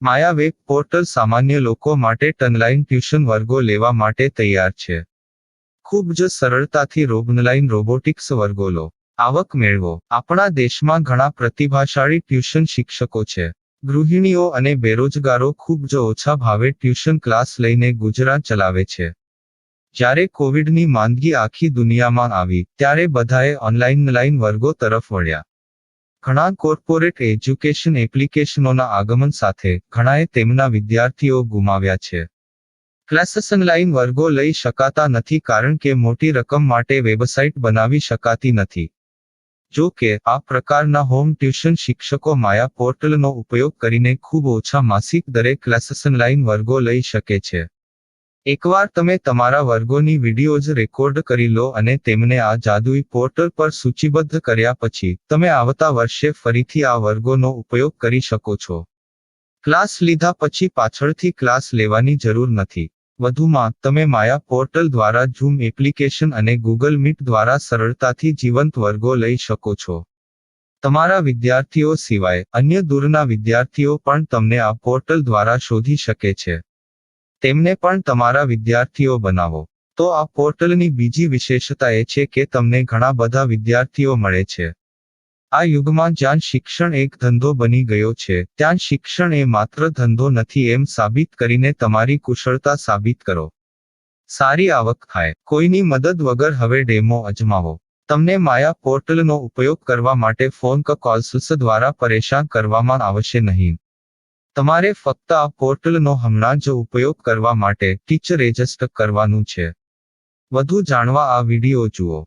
માયા web portal સામાન્ય લોકો માટે ઓનલાઈન ટ્યુશન વર્ગો લેવા માટે તૈયાર છે. ખૂબ જ સરળતાથી ઓનલાઈન રોબોટિક્સ વર્ગો લો, આવક મેળવો. આપણા દેશમાં ઘણા પ્રતિભાશાળી ટ્યુશન શિક્ષકો છે. ગૃહિણીઓ અને બેરોજગારો ખૂબ જ ઓછા ભાવે ટ્યુશન ક્લાસ લઈને ગુજરાન ચલાવે છે. જ્યારે કોવિડની માંદગી આખી દુનિયામાં આવી ત્યારે બધાએ ઓનલાઈન વર્ગો તરફ વળ્યા. ઘણા કોર્પોરેટ એજ્યુકેશન એપ્લિકેશનોના આગમન સાથે ઘણાએ તેમના વિદ્યાર્થીઓ ગુમાવ્યા છે. ક્લાસીસ ઓનલાઈન વર્ગો લઈ શકાતા નથી કારણ કે મોટી રકમ માટે વેબસાઇટ બનાવી શકાતી નથી. જો કે આ પ્રકારના હોમ ટ્યુશન શિક્ષકો માયા પોર્ટલનો ઉપયોગ કરીને ખૂબ ઓછા માસિક દરે ક્લાસીસ ઓનલાઈન વર્ગો લઈ શકે છે. એકવાર તમે તમારા વર્ગોની વિડીયોઝ રેકોર્ડ કરી લો અને તેમને આ જાદુઈ પોર્ટલ પર સૂચિબદ્ધ કર્યા પછી તમે આવતા વર્ષે ફરીથી આ વર્ગોનો ઉપયોગ કરી શકો છો. ક્લાસ લીધા પછી પાછળથી ક્લાસ લેવાની જરૂર નથી. વધુમાં તમે માયા પોર્ટલ દ્વારા ઝૂમ એપ્લિકેશન અને ગૂગલ મીટ દ્વારા સરળતાથી જીવંત વર્ગો લઈ શકો છો. તમારા વિદ્યાર્થીઓ સિવાય અન્ય દૂરના વિદ્યાર્થીઓ પણ તમને આ પોર્ટલ દ્વારા શોધી શકે છે. તેમને પણ તમારા વિદ્યાર્થીઓ બનાવો. તો આ પોર્ટલની બીજી વિશેષતા એ છે કે તમને ઘણા બધા વિદ્યાર્થીઓ મળે છે. આ યુગમાં જ્યાં શિક્ષણ એક ધંધો બની ગયો છે ત્યાં શિક્ષણ એ માત્ર ધંધો નથી એમ સાબિત કરીને તમારી કુશળતા સાબિત કરો. સારી આવક થાય. કોઈની મદદ વગર હવે ડેમો અજમાવો. તમને માયા પોર્ટલનો ઉપયોગ કરવા માટે ફોન કોલ્સ દ્વારા પરેશાન કરવામાં આવશે નહીં. તમારે ફક્ત આ પોર્ટલનો હમણાં જ ઉપયોગ કરવા માટે ટીચર રજિસ્ટર કરવાનું છે. વધુ જાણવા આ વિડિયો જુઓ.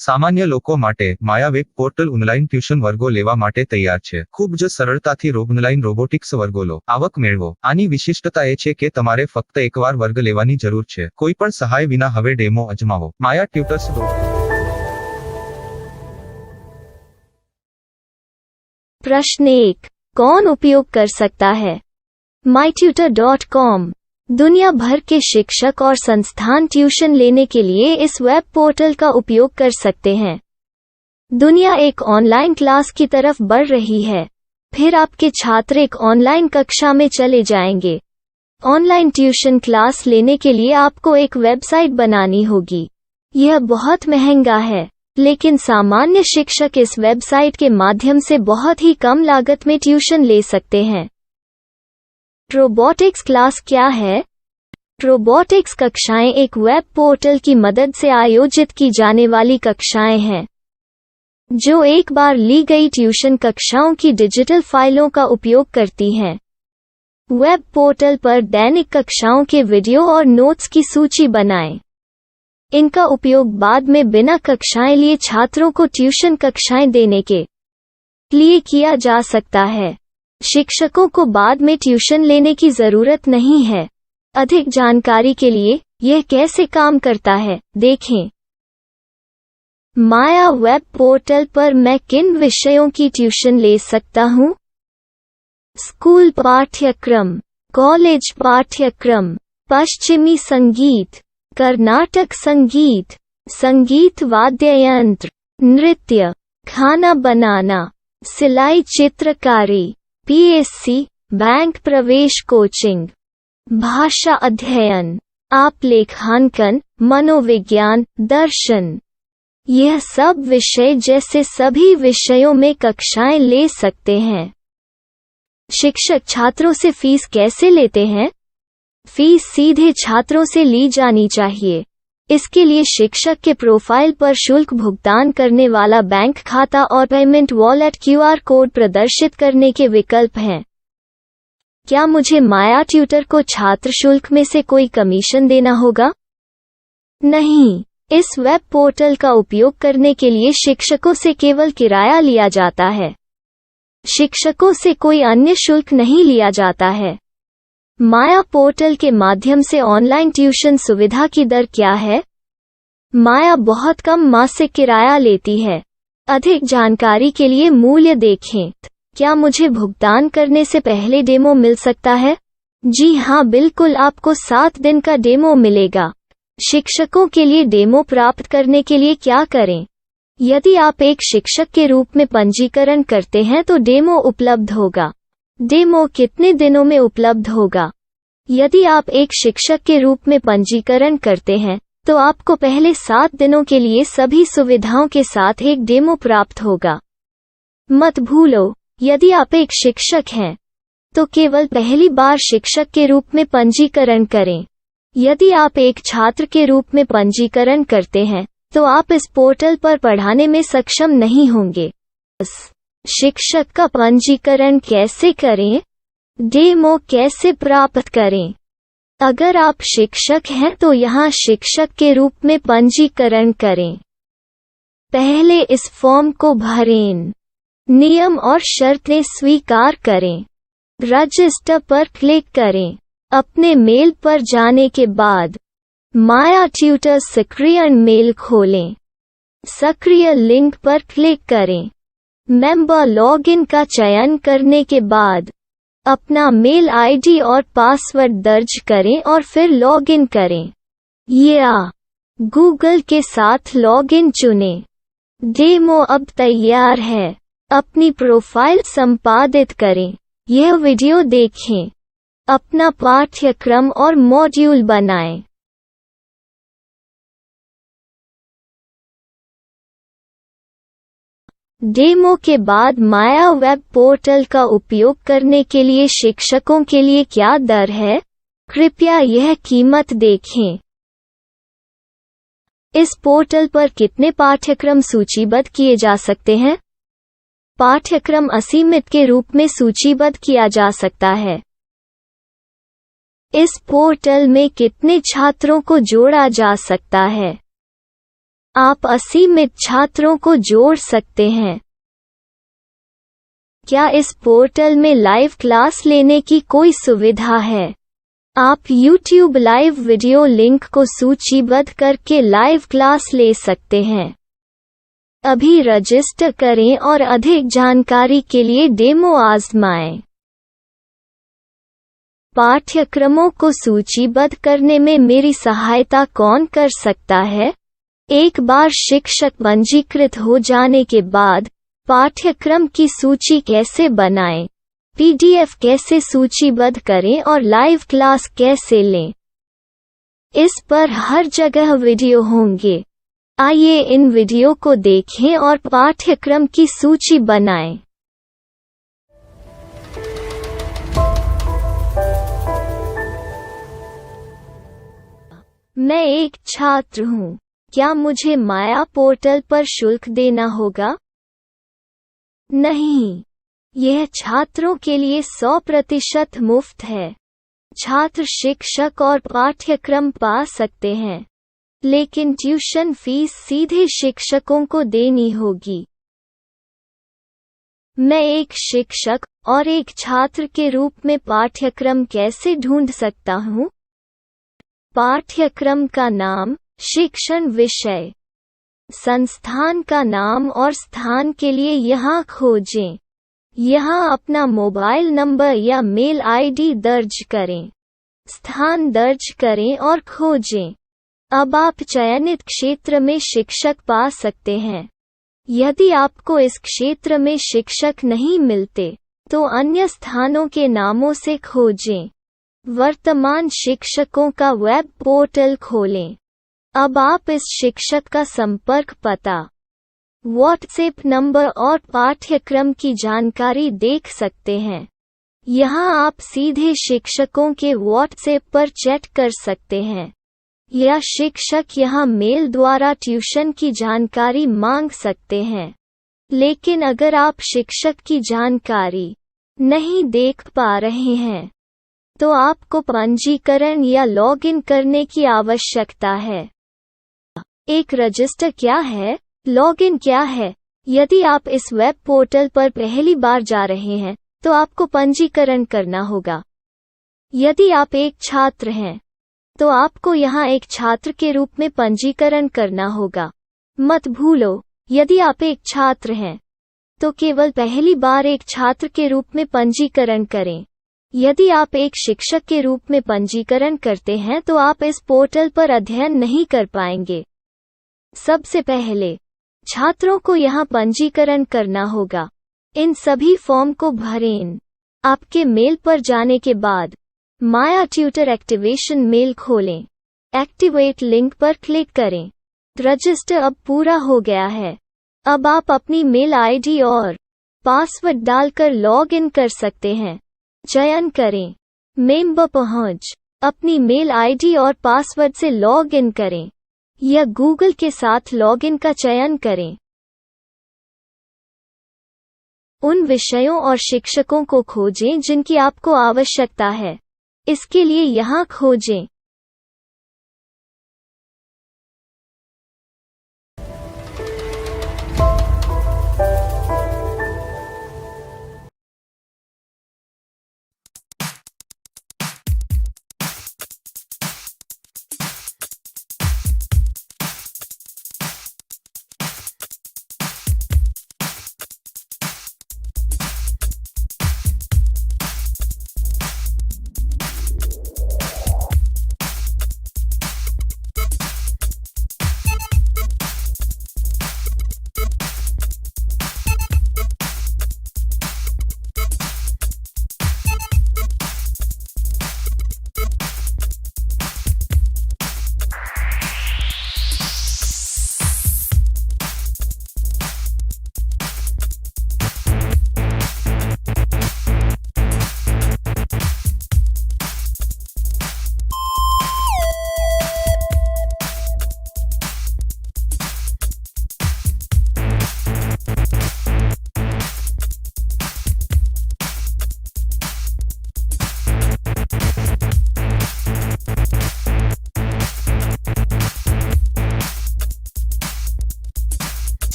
સામાન્ય લોકો માટે માયા વેબ પોર્ટલ ઓનલાઈન ટ્યુશન વર્ગો લેવા માટે તૈયાર છે. ખૂબ જ સરળતાથી ઓનલાઈન રોબોટિક્સ વર્ગો લો, આવક મેળવો. આની વિશિષ્ટતા એ છે કે તમારે ફક્ત એકવાર વર્ગ લેવાની જરૂર છે. કોઈ પણ સહાય વિના હવે ડેમો અજમાવો. માયા ટ્યુટર્સ. प्रश्न 1. कौन उपयोग कर सकता है? mytutor.com दुनिया भर के शिक्षक और संस्थान ट्यूशन लेने के लिए इस वेब पोर्टल का उपयोग कर सकते हैं. दुनिया एक ऑनलाइन क्लास की तरफ बढ़ रही है. फिर आपके छात्र एक ऑनलाइन कक्षा में चले जाएंगे. ऑनलाइन ट्यूशन क्लास लेने के लिए आपको एक वेबसाइट बनानी होगी. यह बहुत महंगा है, लेकिन सामान्य शिक्षक इस वेबसाइट के माध्यम से बहुत ही कम लागत में ट्यूशन ले सकते हैं. रोबोटिक्स क्लास क्या है? रोबोटिक्स कक्षाएं एक वेब पोर्टल की मदद से आयोजित की जाने वाली कक्षाएं हैं, जो एक बार ली गई ट्यूशन कक्षाओं की डिजिटल फाइलों का उपयोग करती हैं. वेब पोर्टल पर दैनिक कक्षाओं के वीडियो और नोट्स की सूची बनाएं. इनका उपयोग बाद में बिना कक्षाएं लिए छात्रों को ट्यूशन कक्षाएं देने के लिए किया जा सकता है. शिक्षकों को बाद में ट्यूशन लेने की जरूरत नहीं है. अधिक जानकारी के लिए यह कैसे काम करता है देखें. माया वेब पोर्टल पर मैं किन विषयों की ट्यूशन ले सकता हूँ? स्कूल पाठ्यक्रम, कॉलेज पाठ्यक्रम, पश्चिमी संगीत, कर्नाटक संगीत, संगीत वाद्य यंत्र, नृत्य, खाना बनाना, सिलाई चित्रकारी, पीएससी, बैंक प्रवेश कोचिंग, भाषा अध्ययन, आलेखांकन, मनोविज्ञान, दर्शन. यह सब विषय जैसे सभी विषयों में कक्षाएं ले सकते हैं. शिक्षक छात्रों से फीस कैसे लेते हैं? फीस सीधे छात्रों से ली जानी चाहिए. इसके लिए शिक्षक के प्रोफाइल पर शुल्क भुगतान करने वाला बैंक खाता और पेमेंट वॉलेट क्यूआर कोड प्रदर्शित करने के विकल्प हैं. क्या मुझे माया ट्यूटर को छात्र शुल्क में से कोई कमीशन देना होगा? नहीं. इस वेब पोर्टल का उपयोग करने के लिए शिक्षकों से केवल किराया लिया जाता है. शिक्षकों से कोई अन्य शुल्क नहीं लिया जाता है. माया पोर्टल के माध्यम से ऑनलाइन ट्यूशन सुविधा की दर क्या है? माया बहुत कम मासिक किराया लेती है. अधिक जानकारी के लिए मूल्य देखें. क्या मुझे भुगतान करने से पहले डेमो मिल सकता है? जी हाँ, बिल्कुल. आपको 7 दिन का डेमो मिलेगा. शिक्षकों के लिए डेमो प्राप्त करने के लिए क्या करें? यदि आप एक शिक्षक के रूप में पंजीकरण करते हैं तो डेमो उपलब्ध होगा. डेमो कितने दिनों में उपलब्ध होगा? यदि आप एक शिक्षक के रूप में पंजीकरण करते हैं, तो आपको पहले 7 दिनों के लिए सभी सुविधाओं के साथ एक डेमो प्राप्त होगा। मत भूलो, यदि आप एक शिक्षक हैं, तो केवल पहली बार शिक्षक के रूप में पंजीकरण करें। यदि आप एक छात्र के रूप में पंजीकरण करते हैं, तो आप इस पोर्टल पर पढ़ाने में सक्षम नहीं होंगे। शिक्षक का पंजीकरण कैसे करें? डेमो कैसे प्राप्त करें? अगर आप शिक्षक हैं तो यहाँ शिक्षक के रूप में पंजीकरण करें। पहले इस फॉर्म को भरें। नियम और शर्तें स्वीकार करें। रजिस्टर पर क्लिक करें। अपने मेल पर जाने के बाद माया ट्यूटर सक्रिय मेल खोलें। सक्रिय लिंक पर क्लिक करें। मेंबर लॉगिन का चयन करने के बाद अपना मेल आईडी और पासवर्ड दर्ज करें और फिर लॉगिन करें या गूगल के साथ लॉगिन चुनें। डेमो अब तैयार है। अपनी प्रोफाइल संपादित करें। यह वीडियो देखें। अपना पाठ्यक्रम और मॉड्यूल बनाएं। डेमो के बाद माया वेब पोर्टल का उपयोग करने के लिए शिक्षकों के लिए क्या दर है? कृपया यह कीमत देखें। इस पोर्टल पर कितने पाठ्यक्रम सूचीबद्ध किए जा सकते हैं? पाठ्यक्रम असीमित के रूप में सूचीबद्ध किया जा सकता है। इस पोर्टल में कितने छात्रों को जोड़ा जा सकता है? आप असीमित छात्रों को जोड़ सकते हैं। क्या इस पोर्टल में लाइव क्लास लेने की कोई सुविधा है? आप YouTube लाइव वीडियो लिंक को सूचीबद्ध करके लाइव क्लास ले सकते हैं। अभी रजिस्टर करें और अधिक जानकारी के लिए डेमो आजमाएं। पाठ्यक्रमों को सूचीबद्ध करने में मेरी सहायता कौन कर सकता है? एक बार शिक्षक पंजीकृत हो जाने के बाद पाठ्यक्रम की सूची कैसे बनाएं, PDF कैसे सूचीबद्ध करें और लाइव क्लास कैसे लें, इस पर हर जगह वीडियो होंगे। आइए इन वीडियो को देखें और पाठ्यक्रम की सूची बनाएं। मैं एक छात्र हूँ। क्या मुझे माया पोर्टल पर शुल्क देना होगा? नहीं, यह छात्रों के लिए 100% मुफ्त है। छात्र शिक्षक और पाठ्यक्रम पा सकते हैं, लेकिन ट्यूशन फीस सीधे शिक्षकों को देनी होगी। मैं एक शिक्षक और एक छात्र के रूप में पाठ्यक्रम कैसे ढूंढ सकता हूँ? पाठ्यक्रम का नाम, शिक्षण विषय, संस्थान का नाम और स्थान के लिए यहाँ खोजें। यहाँ अपना मोबाइल नंबर या मेल आईडी दर्ज करें। स्थान दर्ज करें और खोजें। अब आप चयनित क्षेत्र में शिक्षक पा सकते हैं। यदि आपको इस क्षेत्र में शिक्षक नहीं मिलते, तो अन्य स्थानों के नामों से खोजें। वर्तमान शिक्षकों का वेब पोर्टल खोलें। अब आप इस शिक्षक का संपर्क पता, व्हाट्सएप नंबर और पाठ्यक्रम की जानकारी देख सकते हैं। यहाँ आप सीधे शिक्षकों के व्हाट्सएप पर चैट कर सकते हैं, या शिक्षक यहाँ मेल द्वारा ट्यूशन की जानकारी मांग सकते हैं। लेकिन अगर आप शिक्षक की जानकारी नहीं देख पा रहे हैं, तो आपको पंजीकरण या लॉगिन करने की आवश्यकता है। एक रजिस्टर क्या है? लॉगिन क्या है? यदि आप इस वेब पोर्टल पर पहली बार जा रहे हैं, तो आपको पंजीकरण करना होगा। यदि आप एक छात्र हैं, तो आपको यहाँ एक छात्र के रूप में पंजीकरण करना होगा। मत भूलो, यदि आप एक छात्र हैं, तो केवल पहली बार एक छात्र के रूप में पंजीकरण करें। यदि आप एक शिक्षक के रूप में पंजीकरण करते हैं तो आप इस पोर्टल पर अध्ययन नहीं कर पाएंगे। सबसे पहले छात्रों को यहाँ पंजीकरण करना होगा। इन सभी फॉर्म को भरें। आपके मेल पर जाने के बाद माया ट्यूटर एक्टिवेशन मेल खोलें। एक्टिवेट लिंक पर क्लिक करें। रजिस्टर अब पूरा हो गया है। अब आप अपनी मेल आईडी और पासवर्ड डालकर लॉग इन कर सकते हैं। चयन करें मेंबर पहुंच। अपनी मेल आईडी और पासवर्ड से लॉग इन करें या गूगल के साथ लॉग इन का चयन करें। उन विषयों और शिक्षकों को खोजें जिनकी आपको आवश्यकता है। इसके लिए यहाँ खोजें।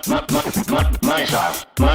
My style. My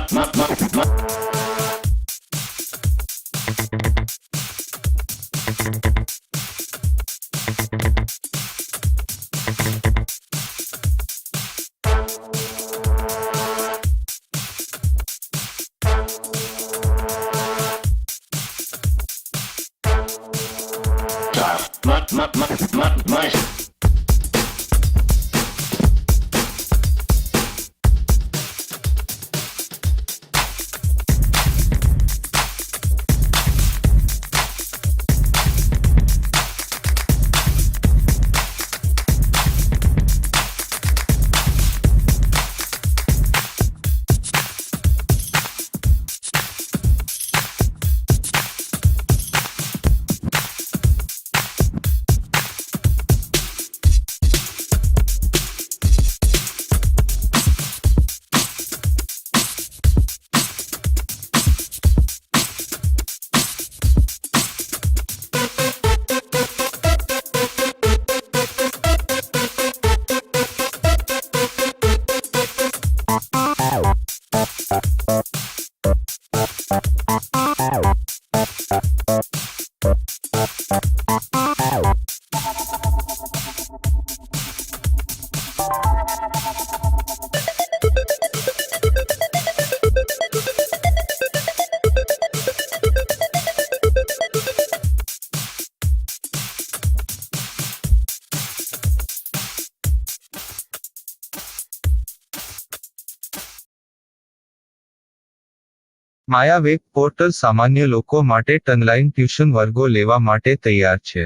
Maya web portal સામાન્ય લોકો માટે ઓનલાઈન ટ્યુશન વર્ગો લેવા માટે તૈયાર છે.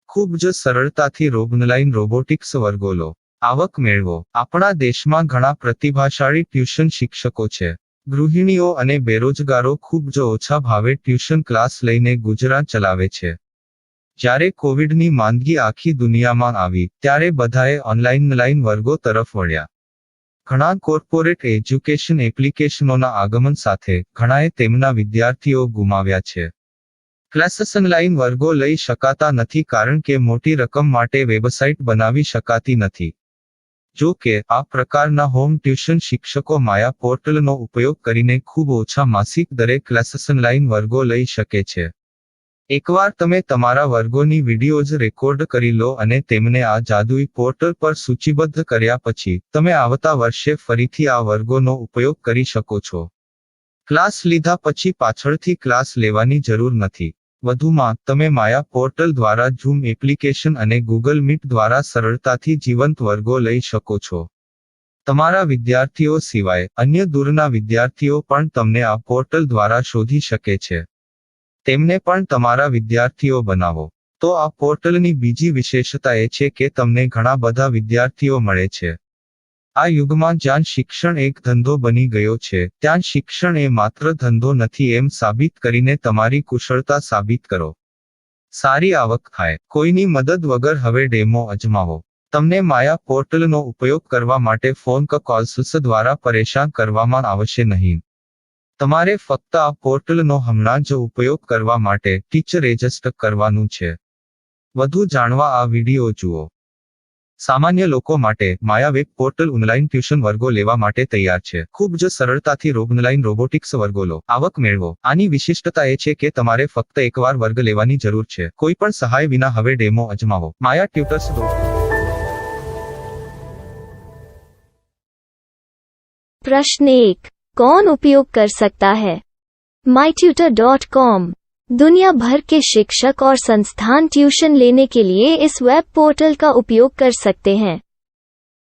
ખૂબ જ સરળતાથી ઓનલાઈન રોબોટિક્સ વર્ગો લો. આવક મેળવો. આપણા દેશમાં ઘણા પ્રતિભાશાળી ટ્યુશન શિક્ષકો છે. ગૃહિણીઓ અને બેરોજગારો ખૂબ જ ઓછા ભાવે ટ્યુશન ક્લાસ લઈને ગુજરાન ચલાવે છે. જ્યારે કોવિડની માંદગી આખી દુનિયામાં આવી ત્યારે બધાએ ઓનલાઈન વર્ગો તરફ વળ્યા. ઘણા કોર્પોરેટ એજ્યુકેશન એપ્લિકેશનોના આગમન સાથે ઘણાએ તેમના વિદ્યાર્થીઓ ગુમાવ્યા છે. ક્લાસીસ ઓનલાઈન વર્ગો લઈ શકાતા નથી કારણ કે મોટી રકમ માટે વેબસાઇટ બનાવી શકાતી નથી. જો કે આ પ્રકારના હોમ ટ્યુશન શિક્ષકો માયા પોર્ટલનો ઉપયોગ કરીને ખૂબ ઓછા માસિક દરે ક્લાસીસ ઓનલાઈન વર્ગો લઈ શકે છે. એકવાર તમે તમારા વર્ગોની વિડીયોઝ રેકોર્ડ કરી લો અને તેમને આ જાદુઈ પોર્ટલ પર સૂચિબદ્ધ કર્યા પછી તમે આવતા વર્ષે ફરીથી આ વર્ગોનો ઉપયોગ કરી શકો છો. ક્લાસ લીધા પછી પાછળથી ક્લાસ લેવાની જરૂર નથી. વધુમાં તમે માયા પોર્ટલ દ્વારા ઝૂમ એપ્લિકેશન અને ગૂગલ મીટ દ્વારા સરળતાથી જીવંત વર્ગો લઈ શકો છો. તમારા વિદ્યાર્થીઓ સિવાય અન્ય દૂરના વિદ્યાર્થીઓ પણ તમને આ પોર્ટલ દ્વારા શોધી શકે છે. તેમને પણ તમારા વિદ્યાર્થીઓ બનાવો. તો આ પોર્ટલની બીજી વિશેષતા એ છે કે તમને ઘણા બધા વિદ્યાર્થીઓ મળે છે. આ યુગમાં જ્યાં શિક્ષણ એક ધંધો બની ગયો છે ત્યાં શિક્ષણ એ માત્ર ધંધો નથી એમ સાબિત કરીને તમારી કુશળતા સાબિત કરો. સારી આવક થાય. કોઈની મદદ વગર હવે ડેમો અજમાવો. તમને માયા પોર્ટલનો ઉપયોગ કરવા માટે ફોન કે કોલ્સ દ્વારા પરેશાન કરવામાં આવશે નહીં. તમારે ફક્ત આ પોર્ટલનો હમણાં જ ઉપયોગ કરવા માટે ટીચર રજિસ્ટર કરવાનું છે. વધુ જાણવા આ વિડિયો જુઓ. સામાન્ય લોકો માટે માયા વેબ પોર્ટલ ઓનલાઈન ટ્યુશન વર્ગો લેવા માટે તૈયાર છે. ખૂબ જ સરળતાથી ઓનલાઈન રોબોટિક્સ વર્ગો લો. આવક મેળવો. આની વિશિષ્ટતા એ છે કે તમારે ફક્ત એકવાર વર્ગ લેવાની જરૂર છે. કોઈ પણ સહાય વિના હવે ડેમો અજમાવો. માયા ટ્યુટર્સ. प्रश्न 1. कौन उपयोग कर सकता है? mytutor.com दुनिया भर के शिक्षक और संस्थान ट्यूशन लेने के लिए इस वेब पोर्टल का उपयोग कर सकते हैं.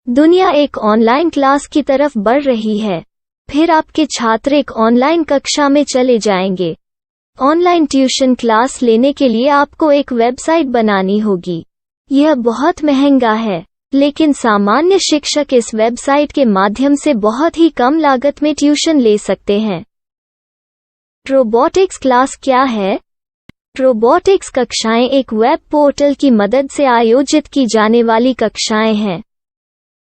दुनिया एक ऑनलाइन क्लास की तरफ बढ़ रही है. फिर आपके छात्र एक ऑनलाइन कक्षा में चले जाएंगे. ऑनलाइन ट्यूशन क्लास लेने के लिए आपको एक वेबसाइट बनानी होगी. यह बहुत महंगा है, लेकिन सामान्य शिक्षक इस वेबसाइट के माध्यम से बहुत ही कम लागत में ट्यूशन ले सकते हैं. रोबोटिक्स क्लास क्या है? रोबोटिक्स कक्षाएं एक वेब पोर्टल की मदद से आयोजित की जाने वाली कक्षाएं हैं,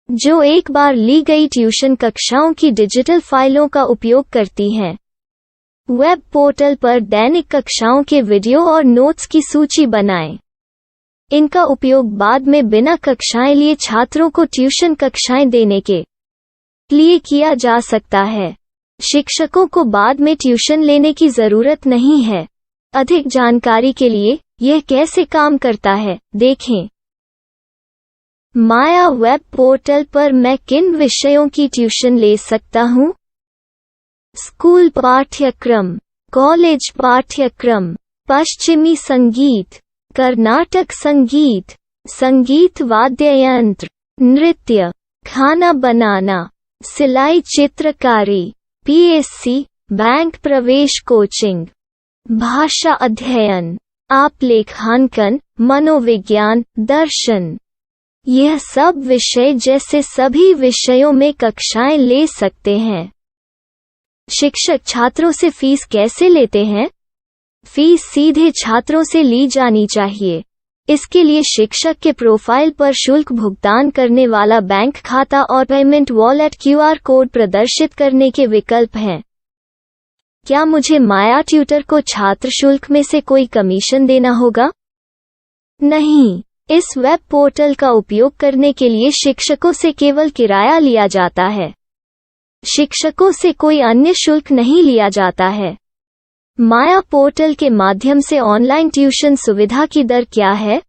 जो एक बार ली गई ट्यूशन कक्षाओं की डिजिटल फाइलों का उपयोग करती हैं. वेब पोर्टल पर दैनिक कक्षाओं के वीडियो और नोट्स की सूची बनाएं. इनका उपयोग बाद में बिना कक्षाएं लिए छात्रों को ट्यूशन कक्षाएं देने के लिए किया जा सकता है। शिक्षकों को बाद में ट्यूशन लेने की जरूरत नहीं है। अधिक जानकारी के लिए यह कैसे काम करता है, देखें। माया वेब पोर्टल पर मैं किन विषयों की ट्यूशन ले सकता हूँ? स्कूल पाठ्यक्रम, कॉलेज पाठ्यक्रम, पश्चिमी संगीत, कर्नाटक संगीत, संगीत वाद्य यंत्र, नृत्य, खाना बनाना, सिलाई चित्रकारी, पीएससी, बैंक प्रवेश कोचिंग, भाषा अध्ययन, आप लेखांकन, मनोविज्ञान, दर्शन। यह सब विषय जैसे सभी विषयों में कक्षाएं ले सकते हैं। शिक्षक छात्रों से फीस कैसे लेते हैं? फीस सीधे छात्रों से ली जानी चाहिए। इसके लिए शिक्षक के प्रोफाइल पर शुल्क भुगतान करने वाला बैंक खाता और पेमेंट वॉलेट क्यूआर कोड प्रदर्शित करने के विकल्प हैं। क्या मुझे माया ट्यूटर को छात्र शुल्क में से कोई कमीशन देना होगा? नहीं, इस वेब पोर्टल का उपयोग करने के लिए शिक्षकों से केवल किराया लिया जाता है। शिक्षकों से कोई अन्य शुल्क नहीं लिया जाता है। माया पोर्टल के माध्यम से ऑनलाइन ट्यूशन सुविधा की दर क्या है?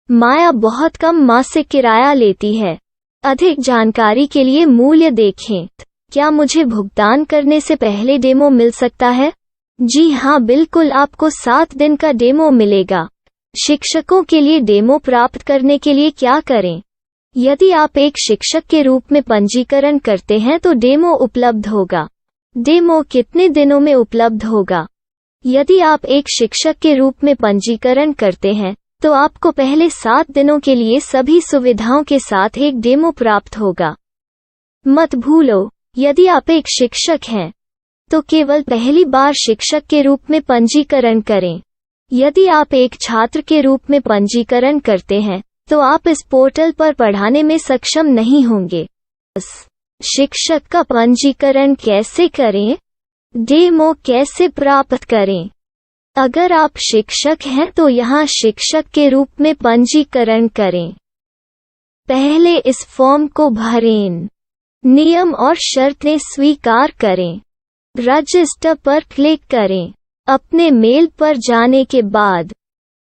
माया बहुत कम मासिक किराया लेती है। अधिक जानकारी के लिए मूल्य देखें। क्या मुझे भुगतान करने से पहले डेमो मिल सकता है? जी हाँ, बिल्कुल, आपको 7 दिन का डेमो मिलेगा। शिक्षकों के लिए डेमो प्राप्त करने के लिए क्या करें? यदि आप एक शिक्षक के रूप में पंजीकरण करते हैं तो डेमो उपलब्ध होगा। डेमो कितने दिनों में उपलब्ध होगा? यदि आप एक शिक्षक के रूप में पंजीकरण करते हैं तो आपको पहले 7 दिनों के लिए सभी सुविधाओं के साथ एक डेमो प्राप्त होगा। मत भूलो, यदि आप एक शिक्षक हैं तो केवल पहली बार शिक्षक के रूप में पंजीकरण करें। यदि आप एक छात्र के रूप में पंजीकरण करते हैं तो आप इस पोर्टल पर पढ़ाने में सक्षम नहीं होंगे। शिक्षक का पंजीकरण कैसे करें? डेमो कैसे प्राप्त करें? अगर आप शिक्षक हैं तो यहाँ शिक्षक के रूप में पंजीकरण करें। पहले इस फॉर्म को भरें। नियम और शर्तें स्वीकार करें। रजिस्टर पर क्लिक करें। अपने मेल पर जाने के बाद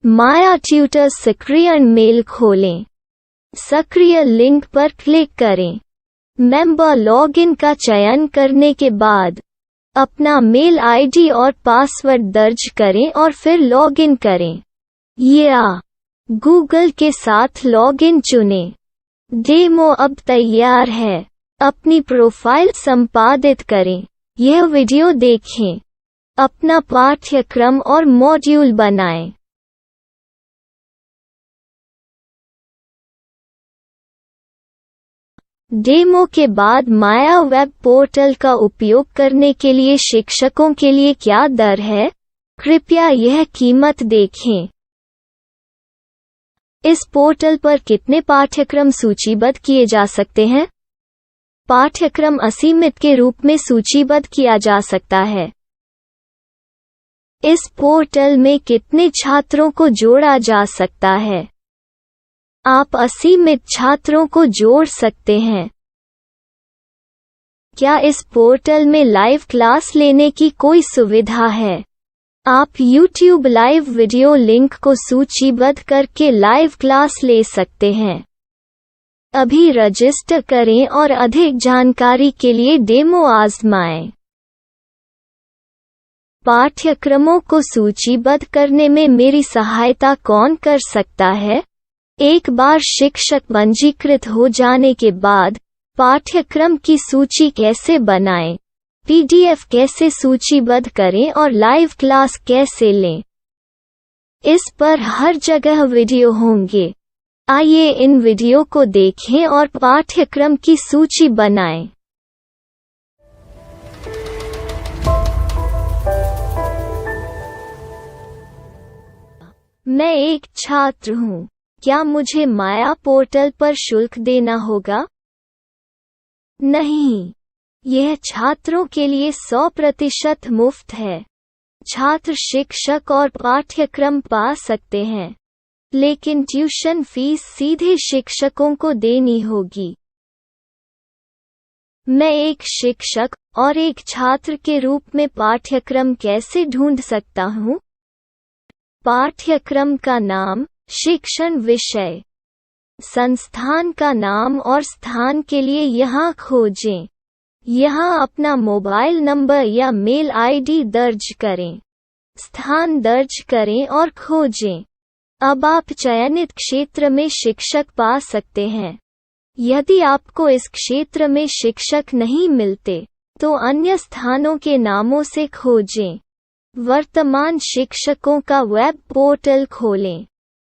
माया ट्यूटर सक्रिय मेल खोलें। सक्रिय लिंक पर क्लिक करें। मेंबर लॉगिन का चयन करने के बाद अपना मेल आईडी और पासवर्ड दर्ज करें और फिर लॉगिन करें या गूगल के साथ लॉगिन चुनें। डेमो अब तैयार है। अपनी प्रोफाइल संपादित करें। यह वीडियो देखें। अपना पाठ्यक्रम और मॉड्यूल बनाएं। डेमो के बाद माया वेब पोर्टल का उपयोग करने के लिए शिक्षकों के लिए क्या दर है? कृपया यह कीमत देखें। इस पोर्टल पर कितने पाठ्यक्रम सूचीबद्ध किए जा सकते हैं? पाठ्यक्रम असीमित के रूप में सूचीबद्ध किया जा सकता है। इस पोर्टल में कितने छात्रों को जोड़ा जा सकता है? आप असीमित छात्रों को जोड़ सकते हैं। क्या इस पोर्टल में लाइव क्लास लेने की कोई सुविधा है? आप YouTube लाइव वीडियो लिंक को सूचीबद्ध करके लाइव क्लास ले सकते हैं। अभी रजिस्टर करें और अधिक जानकारी के लिए डेमो आजमाएं। पाठ्यक्रमों को सूचीबद्ध करने में मेरी सहायता कौन कर सकता है? एक बार शिक्षक पंजीकृत हो जाने के बाद पाठ्यक्रम की सूची कैसे बनाएं, PDF कैसे सूचीबद्ध करें और लाइव क्लास कैसे लें, इस पर हर जगह वीडियो होंगे। आइए इन वीडियो को देखें और पाठ्यक्रम की सूची बनाएं। मैं एक छात्र हूँ। क्या मुझे माया पोर्टल पर शुल्क देना होगा? नहीं, यह छात्रों के लिए 100% मुफ्त है। छात्र शिक्षक और पाठ्यक्रम पा सकते हैं, लेकिन ट्यूशन फीस सीधे शिक्षकों को देनी होगी। मैं एक शिक्षक और एक छात्र के रूप में पाठ्यक्रम कैसे ढूंढ सकता हूँ? पाठ्यक्रम का नाम, शिक्षण विषय, संस्थान का नाम और स्थान के लिए यहाँ खोजें। यहाँ अपना मोबाइल नंबर या मेल आईडी दर्ज करें। स्थान दर्ज करें और खोजें। अब आप चयनित क्षेत्र में शिक्षक पा सकते हैं। यदि आपको इस क्षेत्र में शिक्षक नहीं मिलते, तो अन्य स्थानों के नामों से खोजें। वर्तमान शिक्षकों का वेब पोर्टल खोलें।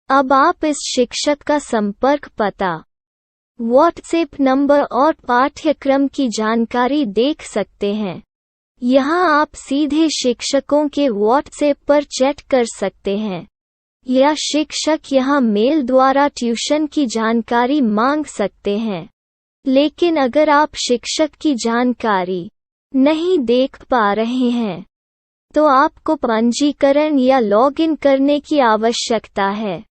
अब आप इस शिक्षक का संपर्क पता, व्हाट्सएप नंबर और पाठ्यक्रम की जानकारी देख सकते हैं। यहाँ आप सीधे शिक्षकों के व्हाट्सएप पर चैट कर सकते हैं, या शिक्षक यहाँ मेल द्वारा ट्यूशन की जानकारी मांग सकते हैं। लेकिन अगर आप शिक्षक की जानकारी नहीं देख पा रहे हैं, तो आपको पंजीकरण या लॉगिन करने की आवश्यकता है।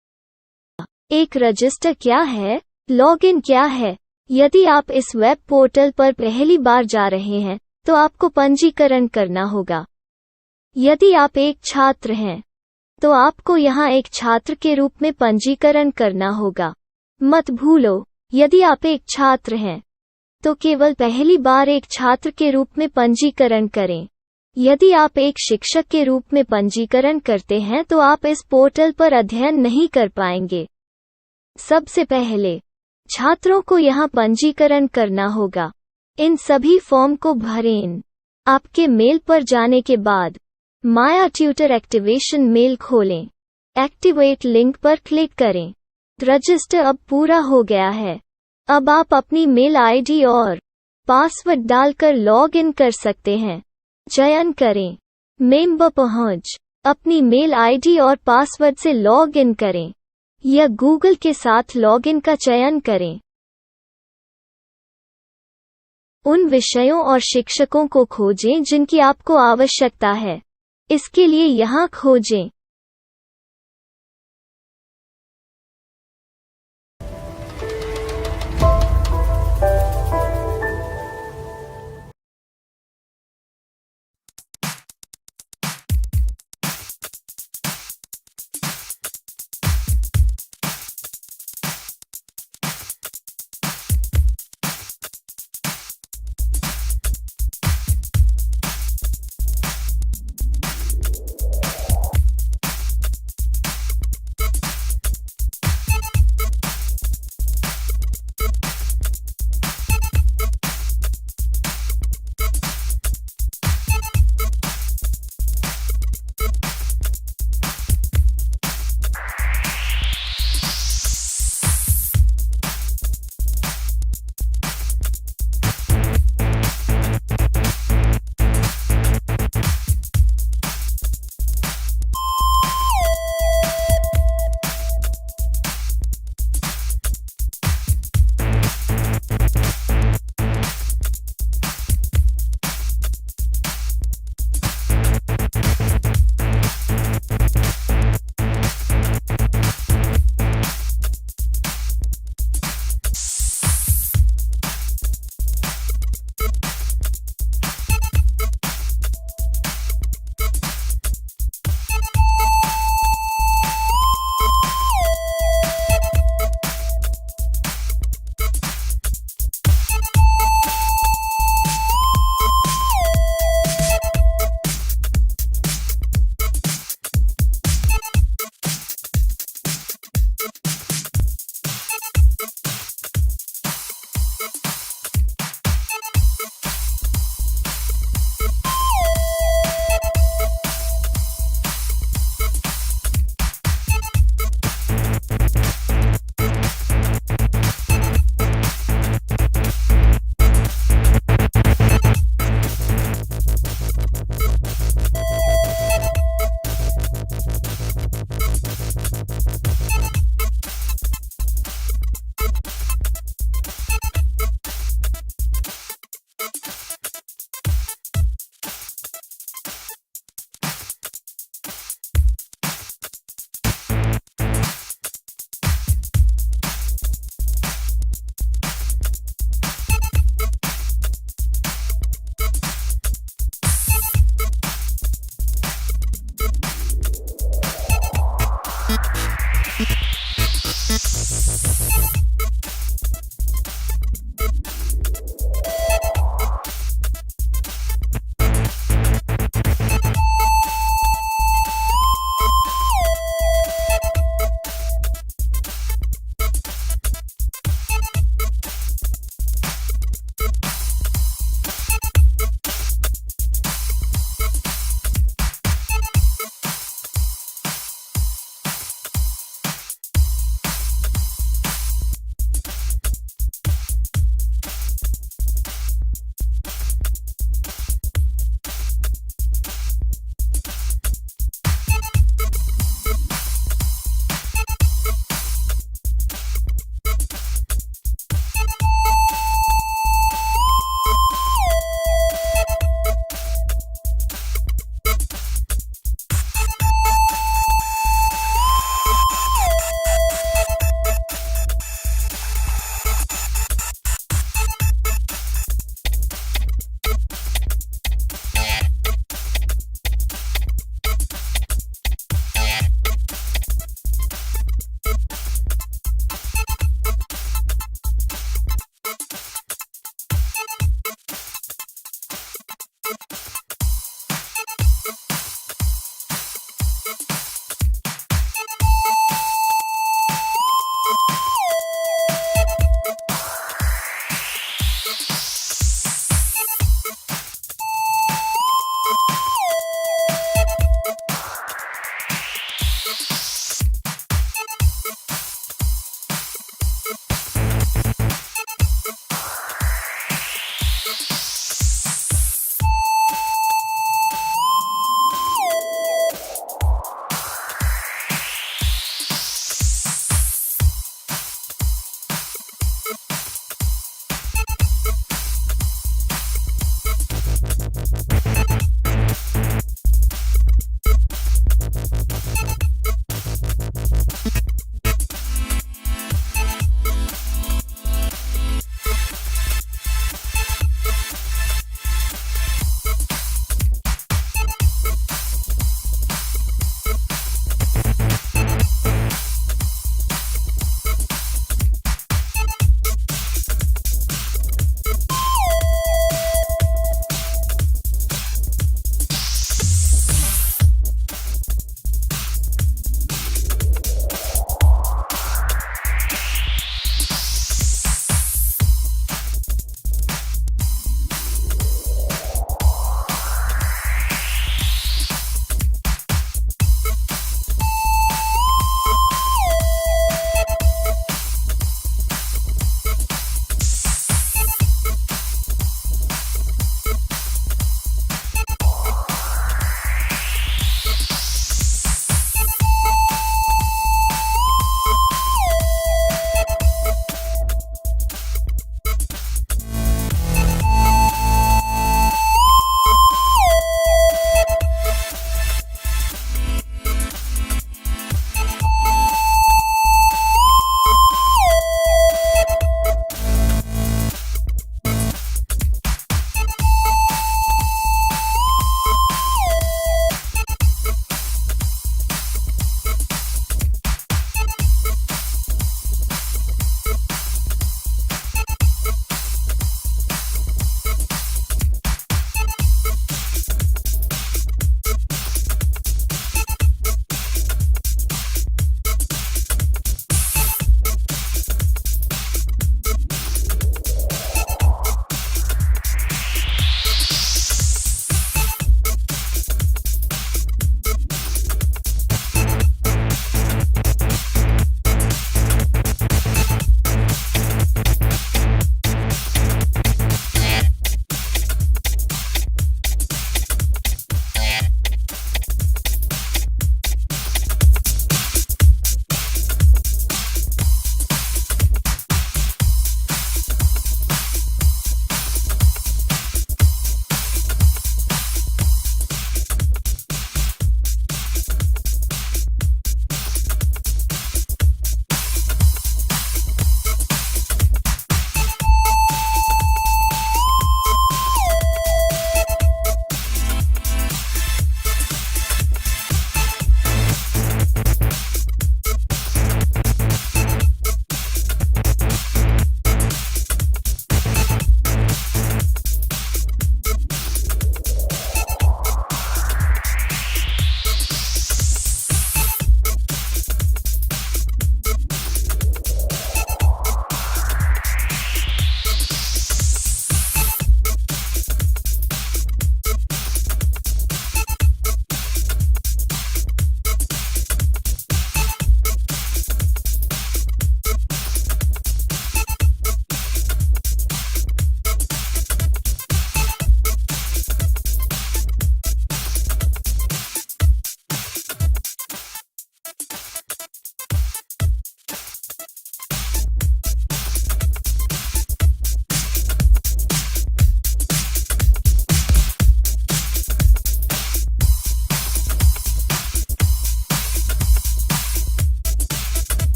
एक रजिस्टर क्या है? लॉगिन क्या है? यदि आप इस वेब पोर्टल पर पहली बार जा रहे हैं, तो आपको पंजीकरण करना होगा। यदि आप एक छात्र हैं, तो आपको यहाँ एक छात्र के रूप में पंजीकरण करना होगा। मत भूलो, यदि आप एक छात्र हैं, तो केवल पहली बार एक छात्र के रूप में पंजीकरण करें। यदि आप एक शिक्षक के रूप में पंजीकरण करते हैं, तो आप इस पोर्टल पर अध्ययन नहीं कर पाएंगे। सबसे पहले छात्रों को यहाँ पंजीकरण करना होगा। इन सभी फॉर्म को भरें। आपके मेल पर जाने के बाद माया ट्यूटर एक्टिवेशन मेल खोलें। एक्टिवेट लिंक पर क्लिक करें। रजिस्टर अब पूरा हो गया है। अब आप अपनी मेल आईडी और पासवर्ड डालकर लॉग इन कर सकते हैं। चयन करें मेंबर पहुंच। अपनी मेल आईडी और पासवर्ड से लॉग इन करें, या गूगल के साथ लॉगिन का चयन करें। उन विषयों और शिक्षकों को खोजें जिनकी आपको आवश्यकता है। इसके लिए यहाँ खोजें।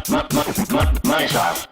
myself. Myself.